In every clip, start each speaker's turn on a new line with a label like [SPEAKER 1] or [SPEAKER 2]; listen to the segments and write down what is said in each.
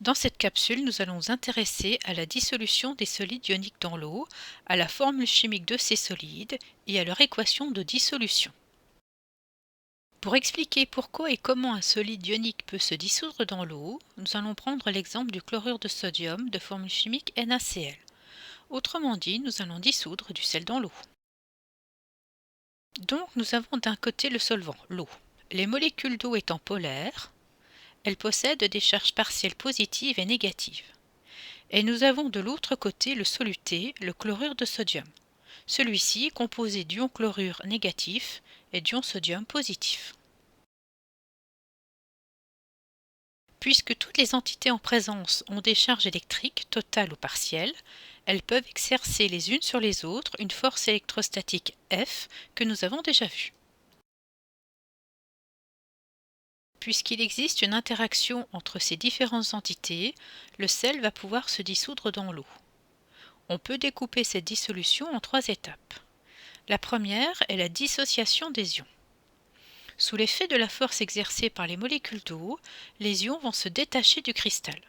[SPEAKER 1] Dans cette capsule, nous allons nous intéresser à la dissolution des solides ioniques dans l'eau, à la formule chimique de ces solides et à leur équation de dissolution. Pour expliquer pourquoi et comment un solide ionique peut se dissoudre dans l'eau, nous allons prendre l'exemple du chlorure de sodium de formule chimique NaCl. Autrement dit, nous allons dissoudre du sel dans l'eau. Donc nous avons d'un côté le solvant, l'eau. Les molécules d'eau étant polaires, elles possèdent des charges partielles positives et négatives. Et nous avons de l'autre côté le soluté, le chlorure de sodium. Celui-ci est composé d'ions chlorure négatifs et d'ions sodium positifs. Puisque toutes les entités en présence ont des charges électriques, totales ou partielles, elles peuvent exercer les unes sur les autres une force électrostatique F que nous avons déjà vue. Puisqu'il existe une interaction entre ces différentes entités, le sel va pouvoir se dissoudre dans l'eau. On peut découper cette dissolution en 3 étapes. La première est la dissociation des ions. Sous l'effet de la force exercée par les molécules d'eau, les ions vont se détacher du cristal.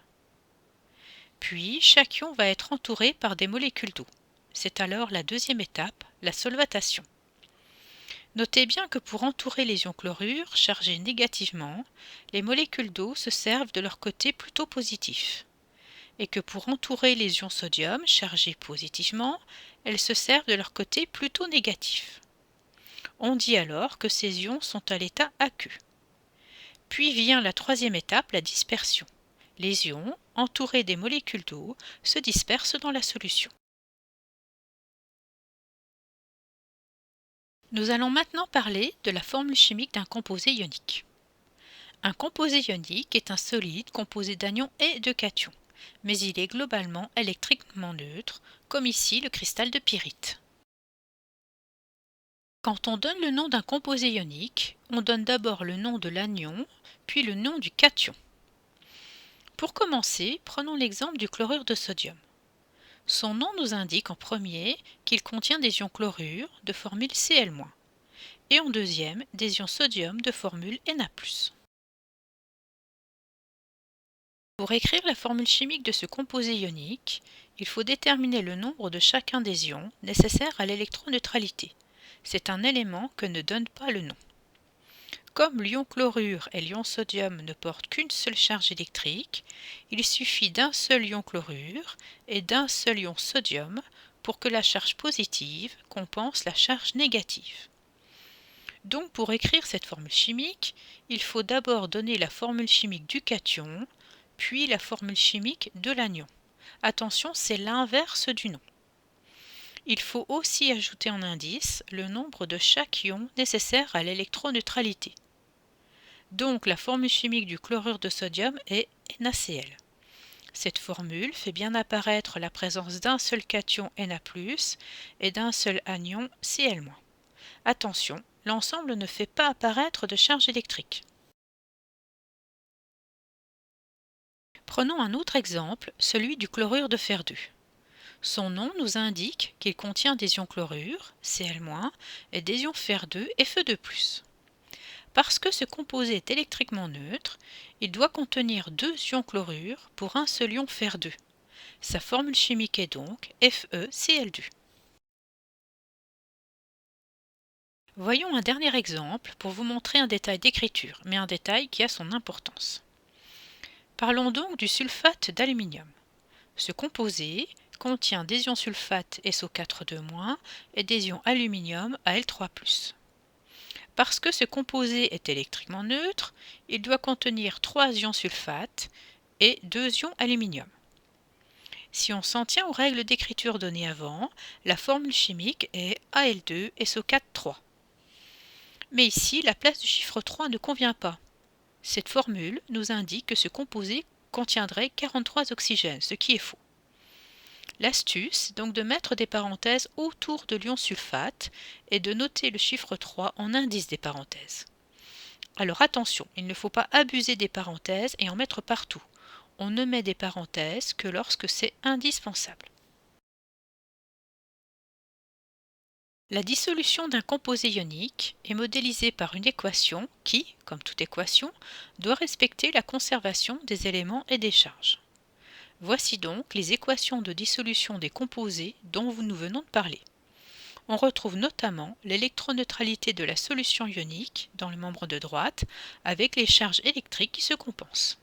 [SPEAKER 1] Puis, chaque ion va être entouré par des molécules d'eau. C'est alors la deuxième étape, la solvatation. Notez bien que pour entourer les ions chlorure chargés négativement, les molécules d'eau se servent de leur côté plutôt positif, et que pour entourer les ions sodium chargés positivement, elles se servent de leur côté plutôt négatif. On dit alors que ces ions sont à l'état aqueux. Puis vient la troisième étape, la dispersion. Les ions, entourés des molécules d'eau, se dispersent dans la solution. Nous allons maintenant parler de la formule chimique d'un composé ionique. Un composé ionique est un solide composé d'anions et de cations, mais il est globalement électriquement neutre, comme ici le cristal de pyrite. Quand on donne le nom d'un composé ionique, on donne d'abord le nom de l'anion, puis le nom du cation. Pour commencer, prenons l'exemple du chlorure de sodium. Son nom nous indique en premier qu'il contient des ions chlorure de formule Cl-, et en deuxième des ions sodium de formule Na+. Pour écrire la formule chimique de ce composé ionique, il faut déterminer le nombre de chacun des ions nécessaires à l'électroneutralité. C'est un élément que ne donne pas le nom. Comme l'ion chlorure et l'ion sodium ne portent qu'une seule charge électrique, il suffit d'un seul ion chlorure et d'un seul ion sodium pour que la charge positive compense la charge négative. Donc pour écrire cette formule chimique, il faut d'abord donner la formule chimique du cation, puis la formule chimique de l'anion. Attention, c'est l'inverse du nom. Il faut aussi ajouter en indice le nombre de chaque ion nécessaire à l'électroneutralité. Donc la formule chimique du chlorure de sodium est NaCl. Cette formule fait bien apparaître la présence d'un seul cation Na+, et d'un seul anion Cl-. Attention, l'ensemble ne fait pas apparaître de charge électrique. Prenons un autre exemple, celui du chlorure de fer 2. Son nom nous indique qu'il contient des ions chlorure, Cl-, et des ions fer 2 et Fe2+. Parce que ce composé est électriquement neutre, il doit contenir 2 ions chlorure pour un seul ion fer 2. Sa formule chimique est donc FeCl2. Voyons un dernier exemple pour vous montrer un détail d'écriture, mais un détail qui a son importance. Parlons donc du sulfate d'aluminium. Ce composé contient des ions sulfate SO4 2- et des ions aluminium Al3+. Parce que ce composé est électriquement neutre, il doit contenir 3 ions sulfate et 2 ions aluminium. Si on s'en tient aux règles d'écriture données avant, la formule chimique est Al2SO4 Mais ici, la place du chiffre 3 ne convient pas. Cette formule nous indique que ce composé contiendrait 43 oxygènes, ce qui est faux. L'astuce est donc de mettre des parenthèses autour de l'ion sulfate et de noter le chiffre 3 en indice des parenthèses. Alors attention, il ne faut pas abuser des parenthèses et en mettre partout. On ne met des parenthèses que lorsque c'est indispensable. La dissolution d'un composé ionique est modélisée par une équation qui, comme toute équation, doit respecter la conservation des éléments et des charges. Voici donc les équations de dissolution des composés dont nous venons de parler. On retrouve notamment l'électroneutralité de la solution ionique dans le membre de droite avec les charges électriques qui se compensent.